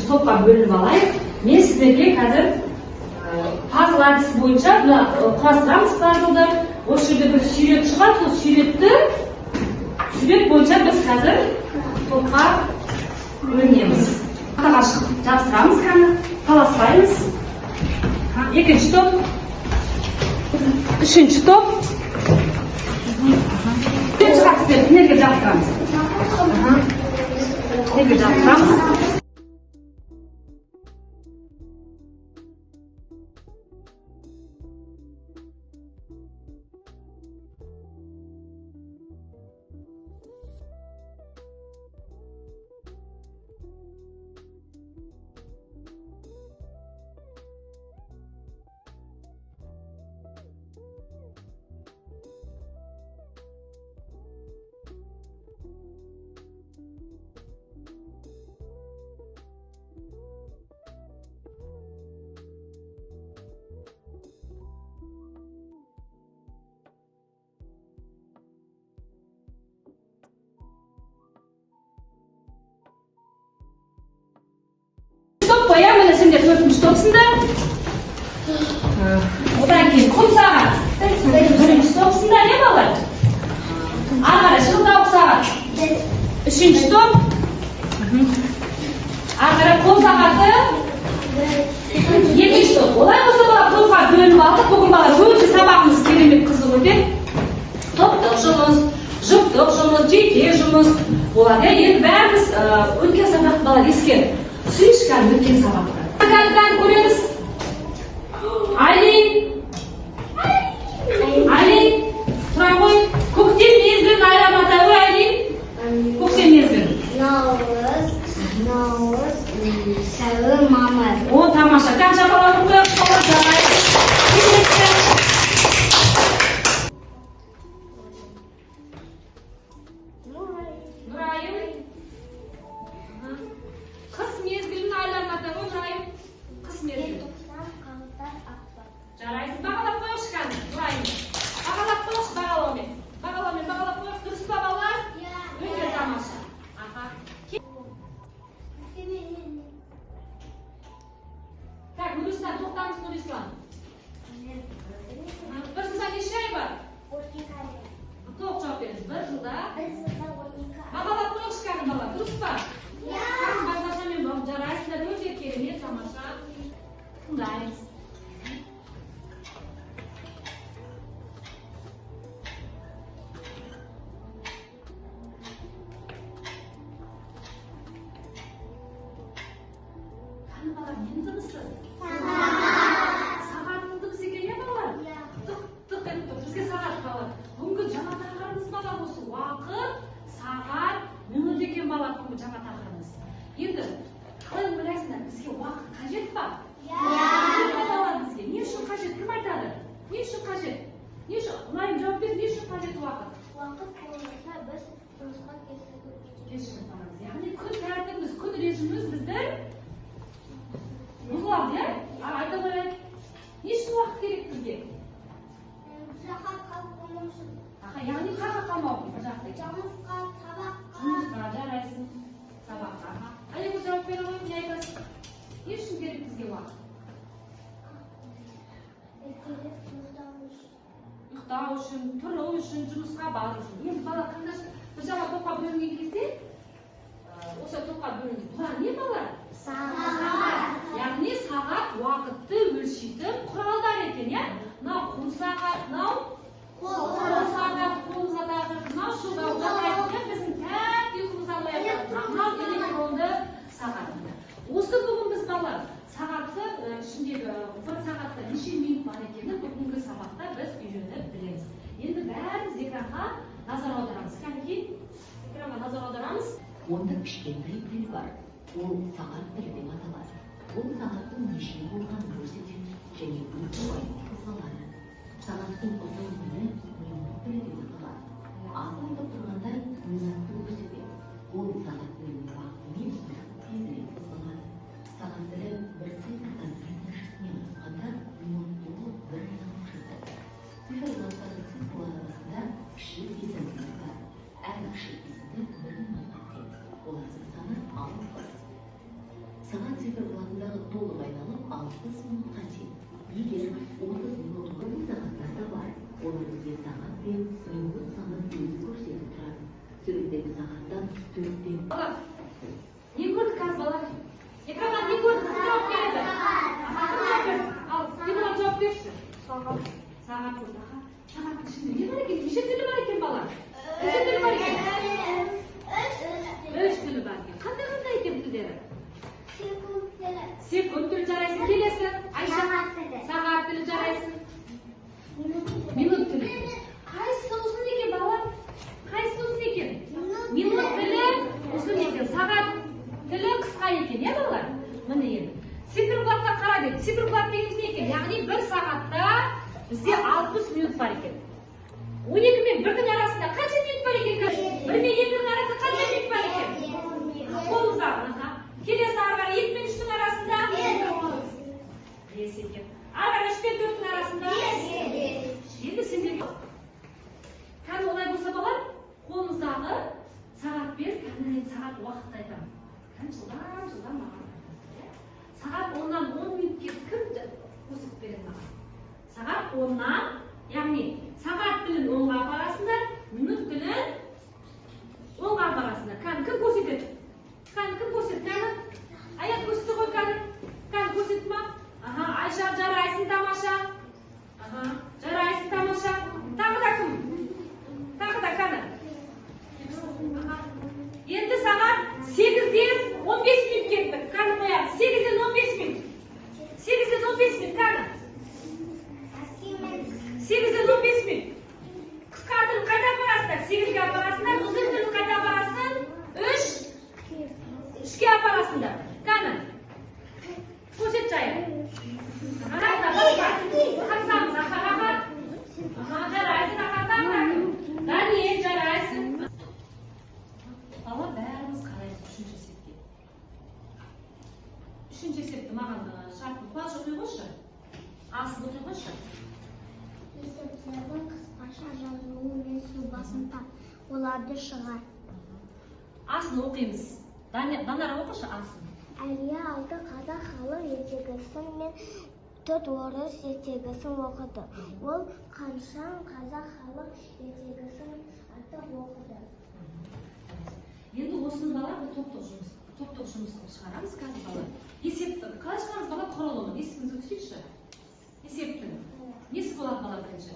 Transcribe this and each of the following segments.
топқа бөлініп алайық. Мен сіздерге қазір пазл әдісі бойынша құрастырамыз пазлды. Осы жерде бір сүйрет шығады, сол сүйрет бойынша біз қазір топқа бөлінеміз. Ортаға жабыстырамыз, таласпаймыз. Екінші топ, үшінші топ. Энергия жабыстырамыз. Энергия жабыстырамыз. Қоямын, сендер төртінші топсыңдар. Одан кейін құм сағат. Бірінші топсыңдар, не балар? Ағара шылдауық сағат. Үшінші топ. Ағара қол сағаты. Екінші топ. Олай болса бала топқа бөлініп алдық. Бүгін бала өте сабағымыз керемет қызық өтеді. Топтық жұмыс, жұптық жұмыс, жеке жұмыс. Оларда енді бәріміз өткен сабақты балар ескеріп. Сүйішкен өткен сабақты. Қағаттан көреміз. Али, тұра қой. Көктем мезгілін айламата ғой, Али. Көктем мезгілін. Наурыз, сәуір, мамыр. О, тамаша. Қанша баланы қойып қалады. Жарайсыз, бағалап қойық шыққан, бұрайын. Бағалап қойық, бағаламен. Бағалап қойық, дұрыс па балалар? Өте тамаша. Так, Нұрислам, тоқтамыз Нұрислам. Бір жылда неше ай бар? 12 ай. Тоқ жауап беріңіз, бір жылда? Бір жылда 12 ай. Бағалап қойық шыққан бала, дұрыс па? Бағалашамен жарайсыздар, өте керемет, тамаша. Тыңдаймыз. Ненің дыбысы? Сағаттың дыбысы екен, не балалар? Тық етіп тұр, бізге сағат балалар. Бүгінгі жаңа тақырыбымыз балалар осы уақыт, сағат, минут екен балалар бүгінгі жаңа тақырыбымыз. Енді қалай ойлайсыңдар, бізге уақыт қажет па? Балалар бізге не үшін қажет? Кім айтады? Не үшін қажет? Не үшін? Лайым жауап бер, не үшін қажет уақыт? Уақыт болмаса біз жұмысқа кешігіп барамыз. Яғни күн тәртібіміз, күн режиміміз біздің бұзылады, иә? Айта қояйық. Не үшін уақыт керек бізге? Сағат қалып қоймау үшін. Яғни қаға қалмау бір жақты. Жұмысқа, сабаққа. Жұмысқа жарайсың. Сабаққа. Әлегі жауап бере қойып, не айтасың? Не үшін керек бізге уақыт? Ұйықтау үшін, тұру үшін, жұмысқа бару үшін. Енді бала қандай бір жағы топқа бөлінген кезде, осы топқа бөлінген. Бұлар не балар? Сағат. Яғни сағат уақытты өлшейтін құралдар екен, иә? Мынау қол сағат, мынау қол сағат, қолғадағы, мынау шылдауға айтқан біздің тәп ұйқымызға қоятын. Мынау электронды сағат. Осы бүгін біз балалар сағатты ішіндегі бір сағатта неше минут бар екенін бүгінгі сабақта біз үйреніп білеміз. Енді бәріміз экранға назар аударамыз. Кәнекей, экранға назар аударамыз. Онда кішкентай піл бар. Ол сағат піл деп аталады. Ол сағаттың неше болғанын көрсетеді және ұйқылай қозғалады. Сағаттың ұзындығы минут піл деп аталады. Артында тұрғанда минутты көрсетеді. Ол сағаттың уақытымен тезірек қозғалады. Сағат тілі бір цифрдан екіншісіне ауысқанда минут толы бір минут жасайды. Цифрлардың цифрлары арасында кіші кесімдер бар. Әр кіші кесімді бір минутқа тең. Олардың саны 6. Сағат сағаттың ішінде не бар екен? Неше тілі бар екен бала? Неше тілі бар екен? Үш тілі бар екен. Қандай екен тілдері? Секунд тілі жарайсың. Келесі Айша. Сағат тілі жарайсың. Минут тілі. Қайсысы ұзын екен бала? Қайсысы ұзын екен? Минут тілі ұзын екен. Сағат тілі қысқа екен, иә балалар? Міне енді. Циферблатқа қара деді. Циферблат дегеніміз не екен? Яғни бір сағатта бізде 60 минут бар екен. 12 мен 1-дің арасында қанша минут бар екен? 1 мен 2-дің арасында қанша минут бар екен? Қолымызға. Келесі ары қарай 2 мен 3-дің арасында 5 екен. Ары қарай 3 пен 4-дің арасында енді сендерге. Қазір олай болса балар, қолымыздағы сағат бер, кәдімгі сағат уақытты айтамын. Жылдам маған. Сағат 10-нан 10 минутке кім қосып береді маған? Сағат 10-нан, яғни сағат тілін 10-ға апарасыңдар, минут тілін 10-ға апарасыңдар. Кәні кім көрсетеді? Кім көрсетеді? Аяқ көрсетті ғой кәні? Кәні көрсетті ма? Айша, жарайсың тамаша. Жарайсың тамаша. Тағы да кім? Тағы да кәні? Енді сағат 8-ден 15 минут кеттік. Кәні қояды. 8-ден 15 минут. 8-ден 15 минут кәні? 8-ден 15 минут. Қысқа тілін қайда апарасыңдар? 8-ге апарасыңдар. Ұзын тілін қайда апарасың? 3-ке апарасыңдар. Кәні? Көрсет жайы. Қақсамыз ақаға. Жарайсың ақаға. Дәнен жарайсың. Бала бәріміз қараймыз 3-ші есепке. 3-ші есепті маған шартын қуаныш оқи қойшы. Асын оқи қойшы. Есептердің қысқаша жазылуы мен сұлбасын тап. Оларды шығар. Асын оқимыз. Данара оқышы асын. Әлия алды қазақ халық ертегісін мен 4 орыс ертегісін оқыды. Ол қаншан қазақ халық ертегісін артық оқыды. Енді осыны бала бұл топтық жұмыс шығарамыз қазір бала. Есепті, қалай шығарамыз бала құрылымын? Есебімізді түсірейікші. Есептің. Несі болады бала бірінші?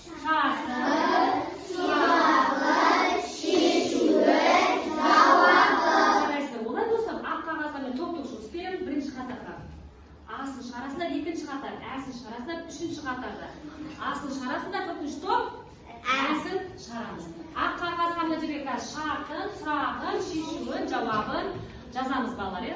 Шарты, сұрағы, шешуі, жауабы. Жарайсыздар, олай достар, ақ қағазға мен топтық жұмыс беремін бірінші қатарға. Асын шығарасыңдар, екінші қатар, әсін шығарасыңдар, үшінші қатарда. Асын шығарасыңдар, төртінші топ, әсін шығарамыз. Ақ қағазға мына жерге шартын, сұрағын, шешуін, жауабын жазамыз балалар, е?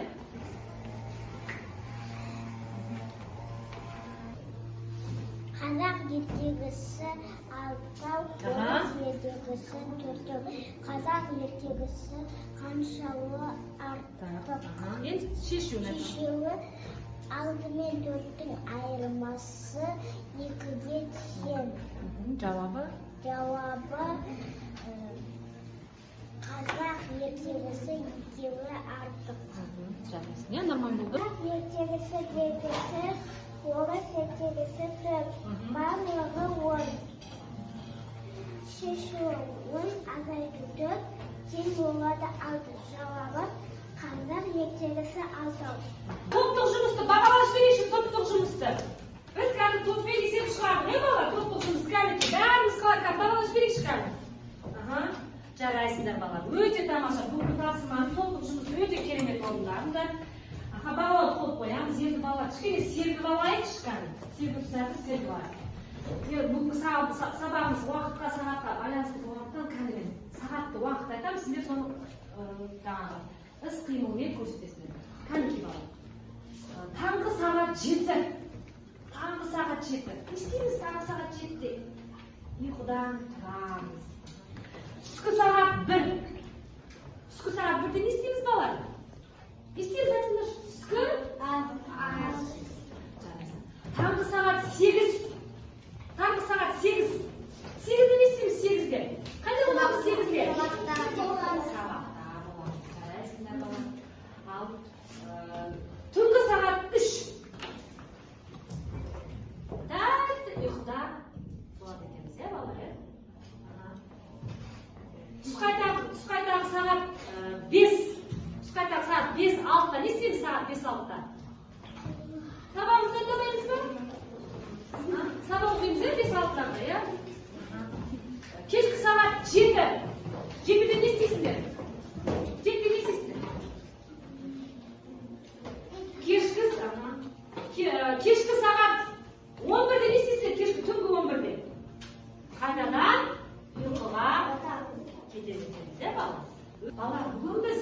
Қазақ ертегісі алтау, орыс ертегісі төртеу. Қазақ ертегісі қаншауы артық. Енді шешуі. Алдымен 4-тің айырмасы 2-ге тең. Жауабы? Қазақ ертегісі 2-ге артық. Жарайсың, е? Норман болды. Қазақ ертегісі 2-ге, орыс ертегісі 4. Барлығы 10. Шешуін азайту 4, тең болады 6. Жауабы қазақ ертегісі 6. Топтық жұмысты бағалаш берейікші, топтық жұмысты. Біз қазір топпен есеп шығардық, не бала? Топтық жұмыс кәлікі. Бәріміз қалай бағалаш берейікші кәлі. Жарайсыңдар балар. Өте тамаша. Бүгін тапсырманы топтық жұмысты өте керемет орындарыңдар. Бағалауды қойып қоямыз. Енді балар кішкене сергіп алайықшы кәлі. Сергіп сәті сергіп алайық. Бүгінгі сабағымыз уақытқа, сағатқа байланысты болғандықтан кәлі мен сағатты уақыт айтамын. Сіздер соны жаңағы іс-қимылмен көрсетесіңдер. Кәнеки бала. Таңғы сағат 7. Таңғы сағат 7. Не істейміз таңғы сағат 7-де? Ұйқыдан тұрамыз. Түскі сағат 1. Түскі сағат 1-де не істейміз балар? Не істейміз айтыңдар? Түскі ас. Таңғы сағат 8. Таңғы сағат 8. 8-де не істейміз 8-де? Қайда боламыз 8-де? Сабақта боламыз. Жарайсыңдар балар. Ал түнгі сағат 3. Тәтті ұйқыда болады екенбіз, е балалар, е? Түсқайтағы сағат 5. Түсқайтағы сағат 5-6-да. Не істейміз сағат 5-6-да? кешкі сағат 11-де не істейсіздер? Кешкі түнгі 11-де. Қайтадан ұйқыға кетесіздер, бала. Бала, бүгін біз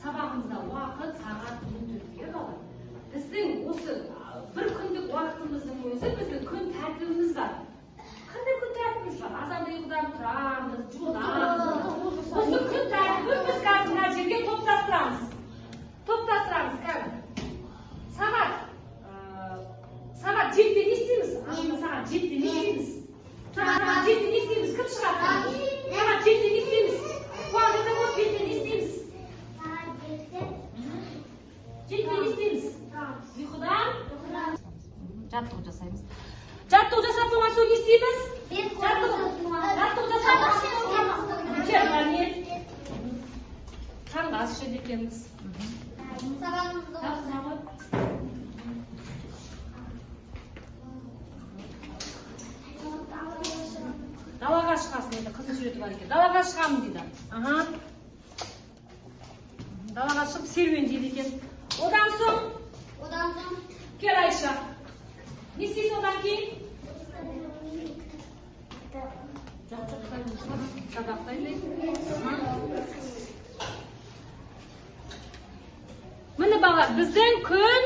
сабағымызда уақыт сағат 14-ге бала. Біздің осы бір күндік уақытымыздың өзі біздің күн тәртібіміз бар. Қандай күн тәртібіміз бар? Азанда ұйқыдан тұрамыз, жуынамыз. Осы күн тәртібін біз қазір мына жерге топтастырамыз. Топтастырамыз қазір. Сағат 7-де не істейміз? Сағат 7-де не істейміз? Сағат 7-де не істейміз? Кім шығады? Сағат 7-де не істейміз? Қуанғанда болып 7-де не істейміз? 7-де не істейміз? Ұйқыдан жаттығу жасаймыз. Жаттығу жасап болған соң не істейміз? Жаттығу жасап кермәне таңғы ас ішеді екенбіз. Далаға шығасың дейді, қыздың суреті бар екен. Далаға шығамын дейді. Далаға шығып серуен дейді екен. Одан соң кел Айша. Не істейсің одан кейін? Сабақ дайындайсың. Міне бала, біздің күн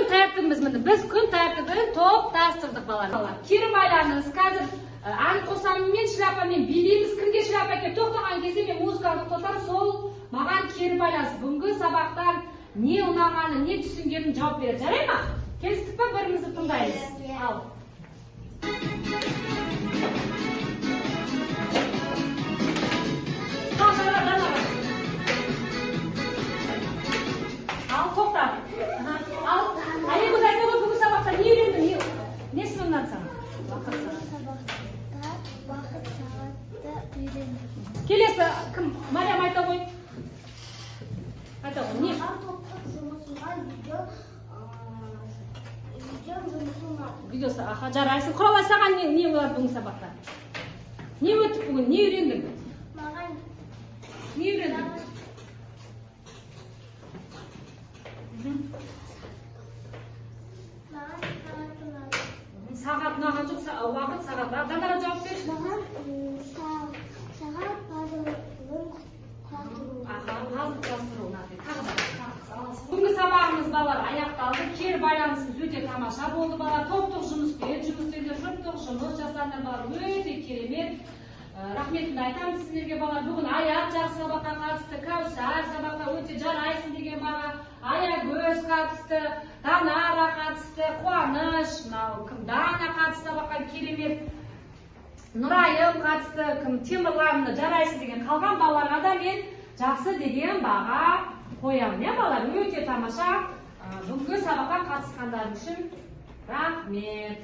тәртібіміз міне. Біз күн тәртібін топтастырдық балалар. Кері байланыңыз. Қазір ән қосамымен, шляпамен билейміз. Кімге шляпа әкеп тоқтаған кезде мен музыканы тоқтатам, сол маған кері байланыс. Бүгінгі сабақтан не ұнағаны, не түсінгенін жауап береді. Жарай ма? Келістік па? Бірімізді тыңдаймыз. Ал. Ал, тоқтат. Ал, Айгүл айтты ғой, бүгін сабақта не үйрендің? Несін ондан саған? Вақыт сағатты үйрендім. Келесі, кім? Мариям айта ғой. Айта ғой, не? Топтық жұмысыма видео жұмысыма. Видеосы, аха, жарайсың. Құралай саған не болады бүгін сабақта? Не өттік бүгін? Не үйрендің? Маған Не үйрендің? Сағат ұнаған жоқ, уақыт сағат. Дандара жауап берші. маған сағат пазылын құрастыру. Пазыл құрастыру ұнады. Бүгінгі сабағымыз балалар аяқталды. Кері байланысымыз өте тамаша болды балалар. Топтық жұмыспен жұмыс істеңдер, жұптық жұмыс жасаңдар балалар. Өте керемет. Рахметімді айтамын сіздерге балалар. Бүгін Аят жақсы сабаққа қатысты, Кәусар сабаққа өте жарайсың деген баға, Аягөз қатысты, Данара қатысты, Қуаныш, Дана қатысты сабаққа керемет, Нұрайым қатысты, Темірлан жарайсың деген қалған балаларға да мен жақсы деген баға қоямын. Балалар өте тамаша. Бүгінгі сабаққа қатысқандар үшін рахмет.